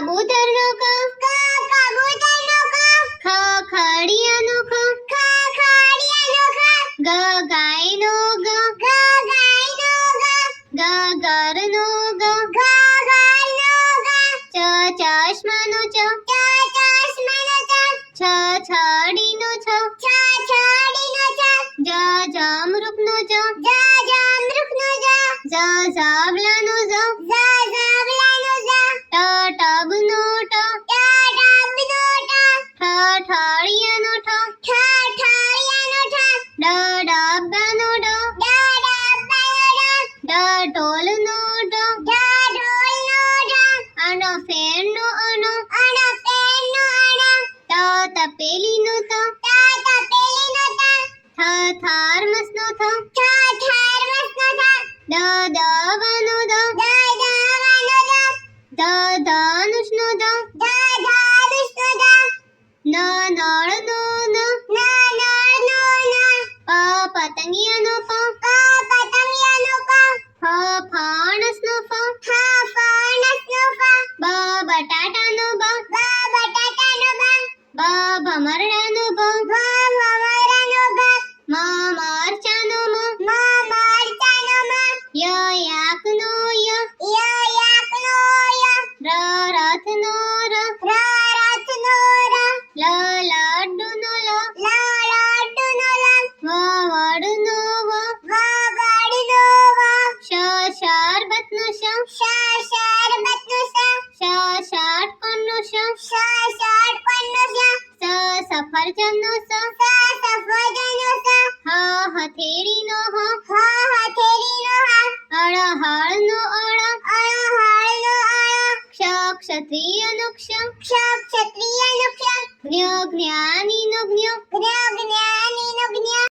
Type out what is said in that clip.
કબૂતરનો ક કબૂતરનો ક ખડિયાનો ખ ખડિયાનો ખ ગાયનો ગ ગાયનો ગ ઘરનો ગ ઘરનો ગ ચશ્માનો ચ ચશ્માનો ચ છડીનો છ છડીનો છ જમરૂખનો જ જમરૂખનો ઝાબલાનો ઝ ઝાબલાનો ટબનો ટ ટબનો ઠળિયાનો ઠ ઠળિયાનો ડબ્બાનો ડ ઢોલનો ઢ આનો ફેરનો અનો તપેલીનો ત થાર્મસનો થ દવાનો દ ધનુષનો ધ નળનો ન પતંગિયાનો પ ફાણસનો ફ બટાટાનો બ ભમરડાનો ભ મરચાનો મ યાકનો ય રથનો ર લડ્ડુનો લ વડનો વ શરબતનો શ ષટકોણનો શ સફરજનનો સ હથેળીનો હ અળહળનો અળ ક્ષત્રિયનો ક્ષ ક્ષત્રિયનો ક્ષ જ્ઞાન